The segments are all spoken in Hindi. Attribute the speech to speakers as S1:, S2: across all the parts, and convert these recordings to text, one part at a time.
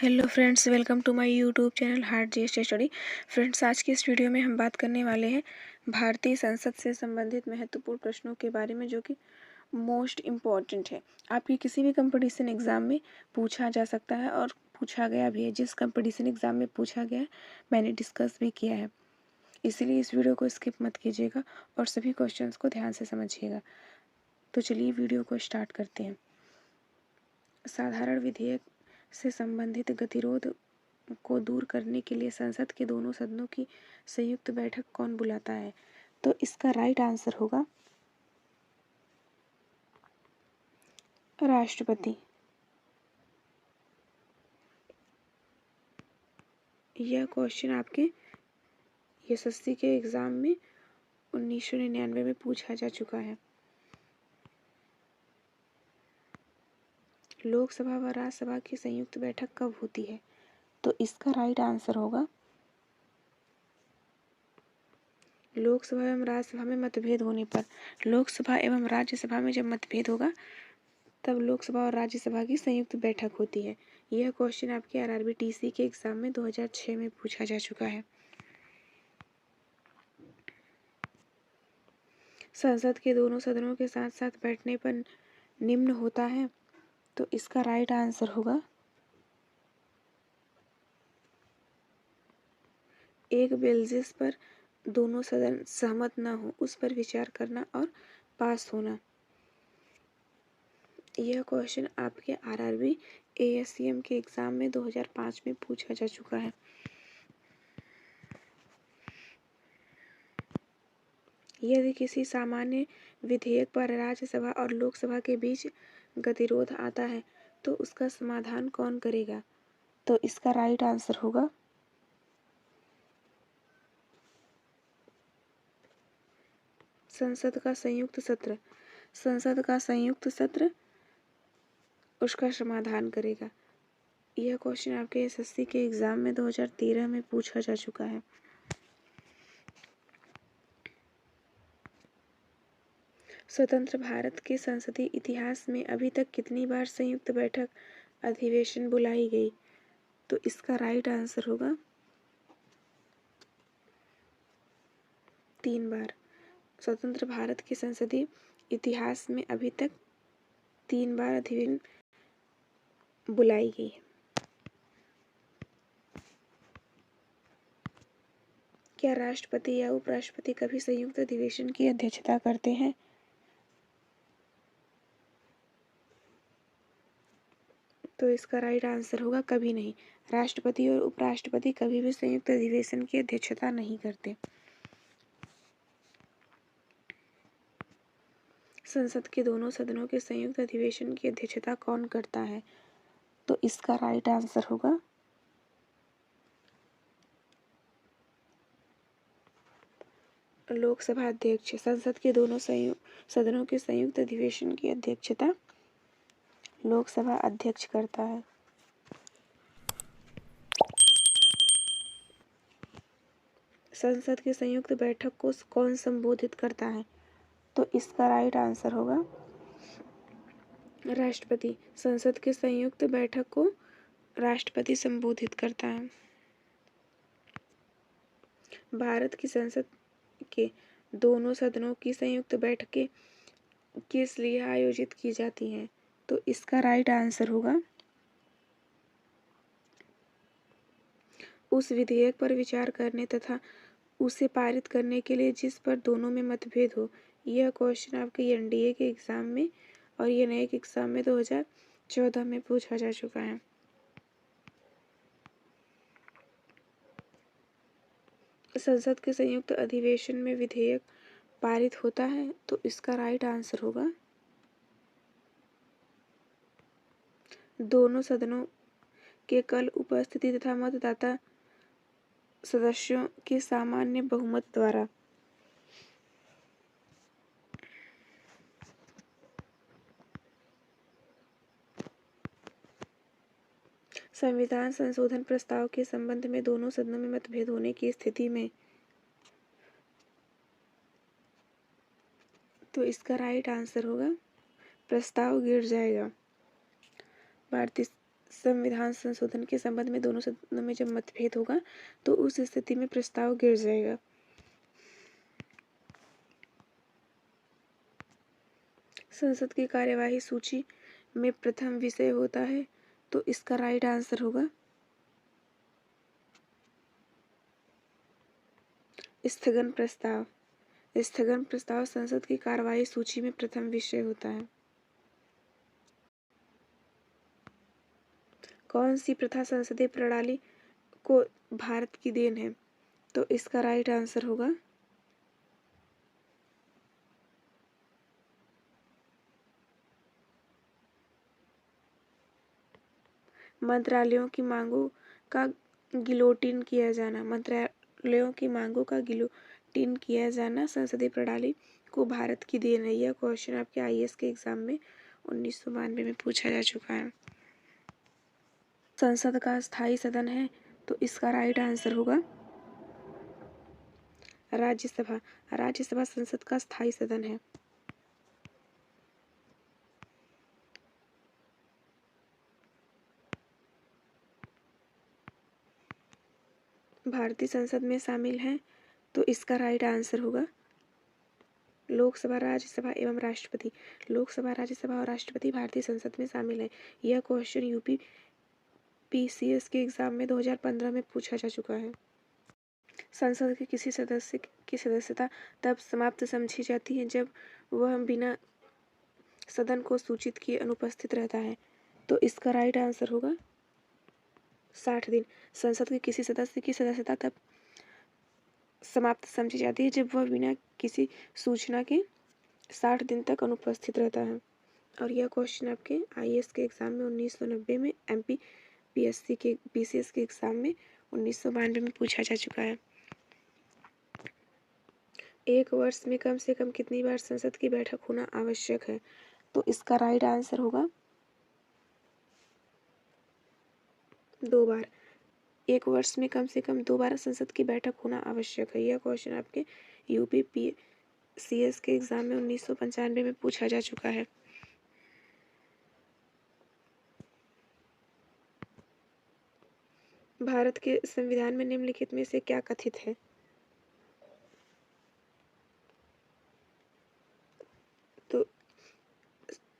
S1: Hello friends, welcome to my YouTube channel hard GST study. Friends, आज की इस वीडियो में हम बात करने वाले हैं भारतीय संसद से संबंधित महत्वपूर्ण प्रश्नों के बारे में, जो कि मोस्ट इम्पॉर्टेंट है। आपकी किसी भी कंपटीशन एग्ज़ाम में पूछा जा सकता है और पूछा गया भी है। जिस कंपटीशन एग्ज़ाम में पूछा गया है मैंने डिस्कस भी किया है, इसीलिए इस वीडियो को स्किप मत कीजिएगा और सभी क्वेश्चंस को ध्यान से समझिएगा। तो चलिए वीडियो को स्टार्ट करते हैं। साधारण विधेयक से संबंधित गतिरोध को दूर करने के लिए संसद के दोनों सदनों की संयुक्त बैठक कौन बुलाता है? तो इसका राइट आंसर होगा राष्ट्रपति। यह क्वेश्चन आपके एसएससी के एग्जाम में 1999 में पूछा जा चुका है। लोकसभा व राज्यसभा की संयुक्त बैठक कब होती है? तो इसका राइट आंसर होगा लोकसभा एवं राज्यसभा में मतभेद होने पर। लोकसभा एवं राज्यसभा में जब मतभेद होगा तब लोकसभा और राज्यसभा की संयुक्त बैठक होती है। यह क्वेश्चन आपके आरआरबी टीसी के एग्जाम में 2006 में पूछा जा चुका है। संसद के दोनों सदनों के साथ साथ बैठने पर निम्न होता है, तो इसका राइट आंसर होगा एक बिल जिस पर दोनों सदन सहमत न हो उस पर विचार करना और पास होना। यह क्वेश्चन आपके आरआरबी एएससीएम के एग्जाम में 2005 में पूछा जा चुका है। यदि किसी सामान्य विधेयक पर राज्यसभा और लोकसभा के बीच गतिरोध आता है तो उसका समाधान कौन करेगा? तो इसका राइट आंसर होगा संसद का संयुक्त सत्र। संसद का संयुक्त सत्र उसका समाधान करेगा। यह क्वेश्चन आपके एसएससी के एग्जाम में 2013 में पूछा जा चुका है। स्वतंत्र भारत के संसदीय इतिहास में अभी तक कितनी बार संयुक्त बैठक अधिवेशन बुलाई गई? तो इसका राइट आंसर होगा 3 बार। स्वतंत्र भारत के संसदीय इतिहास में अभी तक 3 बार अधिवेशन बुलाई गई है। क्या राष्ट्रपति या उपराष्ट्रपति कभी संयुक्त अधिवेशन की अध्यक्षता करते हैं? तो इसका राइट आंसर होगा कभी नहीं। राष्ट्रपति और उपराष्ट्रपति कभी भी संयुक्त अधिवेशन की अध्यक्षता नहीं करते। संसद के दोनों सदनों के संयुक्त अधिवेशन की अध्यक्षता कौन करता है? तो इसका राइट आंसर होगा लोकसभा अध्यक्ष। संसद के दोनों सदनों के संयुक्त अधिवेशन की अध्यक्षता लोकसभा अध्यक्ष करता है। संसद की संयुक्त बैठक को कौन संबोधित करता है? तो इसका राइट आंसर होगा राष्ट्रपति। संसद की संयुक्त बैठक को राष्ट्रपति संबोधित करता है। भारत की संसद के दोनों सदनों की संयुक्त बैठकें किस लिए आयोजित की जाती हैं? तो इसका राइट आंसर होगा उस विधेयक पर विचार करने तथा उसे पारित करने के लिए जिस पर दोनों में मतभेद हो। यह क्वेश्चन आपके एनडीए के एग्जाम में और ये नए के एग्जाम में 2014 में पूछा जा चुका है। संसद के संयुक्त अधिवेशन में विधेयक पारित होता है, तो इसका राइट आंसर होगा दोनों सदनों के कल उपस्थिति तथा मतदाता सदस्यों के सामान्य बहुमत द्वारा। संविधान संशोधन प्रस्ताव के संबंध में दोनों सदनों में मतभेद होने की स्थिति में, तो इसका राइट आंसर होगा प्रस्ताव गिर जाएगा। भारतीय संविधान संशोधन के संबंध में दोनों सदनों में जब मतभेद होगा तो उस स्थिति में प्रस्ताव गिर जाएगा। संसद की कार्यवाही सूची में प्रथम विषय होता है तो इसका राइट आंसर होगा स्थगन प्रस्ताव। स्थगन प्रस्ताव संसद की कार्यवाही सूची में प्रथम विषय होता है। कौन सी प्रथा संसदीय प्रणाली को भारत की देन है तो इसका राइट आंसर होगा मंत्रालयों की मांगों का गिलोटिन किया जाना। मंत्रालयों की मांगों का गिलोटिन किया जाना संसदीय प्रणाली को भारत की देन है। यह क्वेश्चन आपके आईएएस के एग्जाम में 1992 में पूछा जा चुका है। संसद का स्थायी सदन है तो इसका राइट आंसर होगा राज्यसभा। राज्यसभा संसद का स्थायी सदन है। भारतीय संसद में शामिल हैं तो इसका राइट आंसर होगा लोकसभा, राज्यसभा एवं राष्ट्रपति। लोकसभा, राज्यसभा और राष्ट्रपति भारतीय संसद में शामिल है। यह क्वेश्चन यूपी पीसीएस के एग्जाम में 2015 में पूछा जा चुका है। संसद के किसी सदस्य की सदस्यता तब समाप्त समझी जाती है जब वह बिना सदन को सूचित किए अनुपस्थित रहता है तो इसका राइट आंसर होगा 60 दिन। संसद के किसी सदस्य की सदस्यता तब समाप्त समझी जाती है जब वह बिना किसी सूचना के 60 दिन तक अनुपस्थित रहता है। और यह क्वेश्चन आपके आईएएस के एग्जाम में 1990 में, एमपी पीएससी के पीसीएस के एग्जाम में 1992 में पूछा जा चुका है। एक वर्ष में कम से कम कितनी बार संसद की बैठक होना आवश्यक है तो इसका राइट आंसर होगा 2 बार। एक वर्ष में कम से कम 2 बार संसद की बैठक होना आवश्यक है। यह क्वेश्चन आपके यूपी पीसीएस के एग्जाम में 1995 में पूछा जा चुका है। भारत के संविधान में निम्नलिखित में से क्या कथित है? तो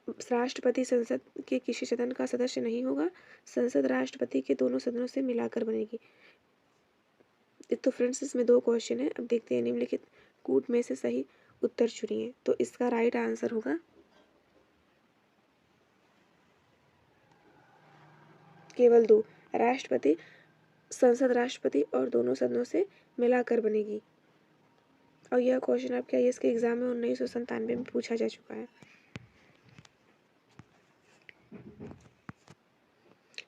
S1: राष्ट्रपति संसद के किसी सदन का सदस्य नहीं होगा। संसद राष्ट्रपति के दोनों सदनों से मिलाकर बनेगी। तो फ्रेंड्स इसमें 2 क्वेश्चन है। अब देखते हैं निम्नलिखित कूट में से सही उत्तर चुनिए। तो इसका राइट आंसर होगा केवल 2। राष्ट्रपति, संसद राष्ट्रपति और दोनों सदनों से मिलाकर बनेगी। और यह क्वेश्चन आपके आईएएस के एग्जाम में 1997 में पूछा जा चुका है।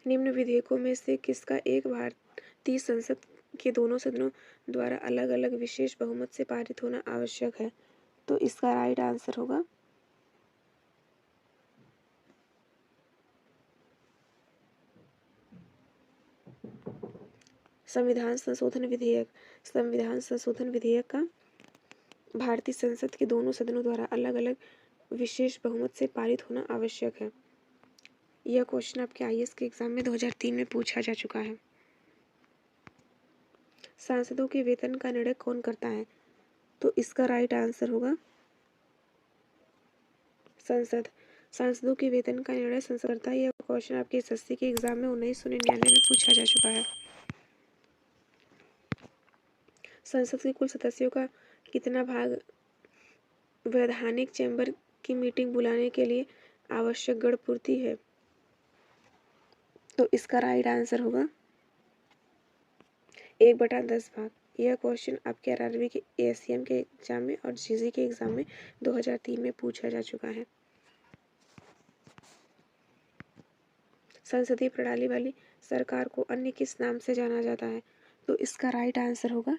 S1: निम्न विधेयकों में से किसका एक भारतीय संसद के दोनों सदनों द्वारा अलग अलग विशेष बहुमत से पारित होना आवश्यक है तो इसका राइट आंसर होगा संविधान संशोधन विधेयक। संविधान संशोधन विधेयक का भारतीय संसद के दोनों सदनों द्वारा अलग अलग विशेष बहुमत से पारित होना आवश्यक है। यह क्वेश्चन आपके आईएएस के एग्जाम में 2003 में पूछा जा चुका है। सांसदों के वेतन का निर्णय कौन करता है तो इसका राइट आंसर होगा संसद। सांसदों के वेतन का निर्णय संसद करता है। यह क्वेश्चन आपके एसएससी के एग्जाम में 1999 में पूछा जा चुका है। संसद के कुल सदस्यों का कितना भाग वैधानिक चैम्बर की मीटिंग बुलाने के लिए आवश्यक गण पूर्ति है तो इसका राइट आंसर होगा 1/10 भाग। यह क्वेश्चन आपके आरआरबी के एएसएम के एग्जाम में और जीजी के एग्जाम में 2003 में पूछा जा चुका है। संसदीय प्रणाली वाली सरकार को अन्य किस नाम से जाना जाता है तो इसका राइट आंसर होगा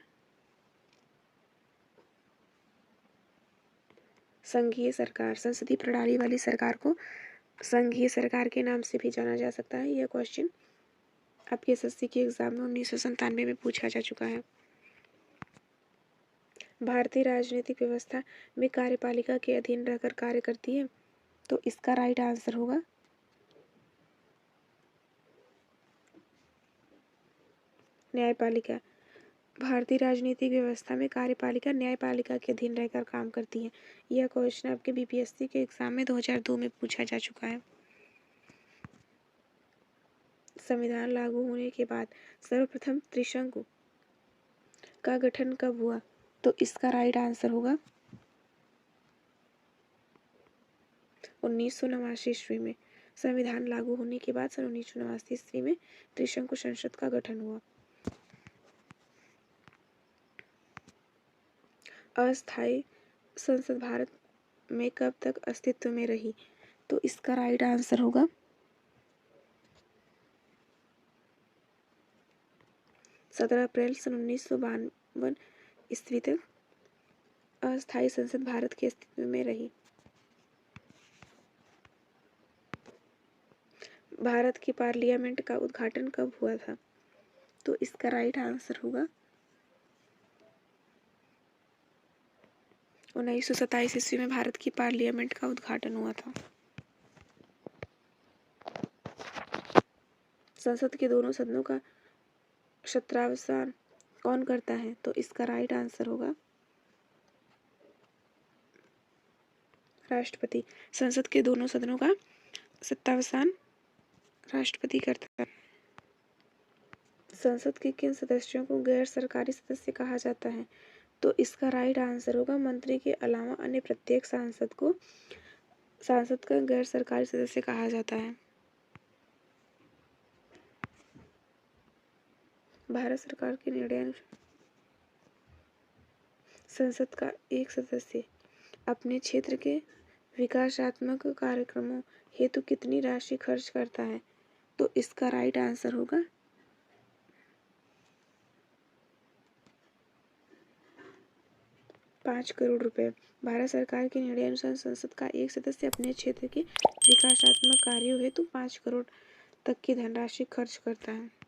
S1: संघीय सरकार। संसदीय प्रणाली वाली सरकार को संघीय सरकार के नाम से भी जाना जा सकता है। यह क्वेश्चन आपके एसएससी के एग्जाम में 1997 में पूछा जा चुका है। भारतीय राजनीतिक व्यवस्था में कार्यपालिका के अधीन रहकर कार्य करती है तो इसका राइट आंसर होगा न्यायपालिका। भारतीय राजनीतिक व्यवस्था में कार्यपालिका न्यायपालिका के अधीन रहकर काम करती है। यह क्वेश्चन आपके बीपीएससी के एग्जाम में 2002 में पूछा जा चुका है। संविधान लागू होने के बाद सर्वप्रथम त्रिशंकु का गठन कब हुआ? तो इसका राइट आंसर होगा 1989 ईस्वी में। संविधान लागू होने के बाद सन 1989 ईस्वी में त्रिशंकु संसद का गठन हुआ। अस्थायी संसद भारत में कब तक अस्तित्व में रही? तो इसका राइट आंसर होगा 17 अप्रैल सन 1952 ईस्वी तक अस्थायी संसद भारत के अस्तित्व में रही। भारत की पार्लियामेंट का उद्घाटन कब हुआ था? तो इसका राइट आंसर होगा 1927 ईस्वी में भारत की पार्लियामेंट का उद्घाटन हुआ था। संसद के दोनों सदनों का छत्रावसान कौन करता है? तो इसका राइट आंसर होगा राष्ट्रपति। संसद के दोनों सदनों का सत्तावसान राष्ट्रपति करता है। संसद के किन सदस्यों को गैर सरकारी सदस्य कहा जाता है? तो इसका राइट आंसर होगा मंत्री के अलावा अन्य प्रत्येक सांसद का गैर सरकारी सदस्य कहा जाता है। भारत सरकार के निर्णयानुसार संसद का एक सदस्य अपने क्षेत्र के विकासात्मक कार्यक्रमों हेतु कितनी राशि खर्च करता है? तो इसका राइट आंसर होगा 5 करोड़ रुपए। भारत सरकार के निर्णयानुसार संसद का एक सदस्य अपने क्षेत्र के विकासात्मक कार्यों हेतु 5 करोड़ तक की धनराशि खर्च करता है।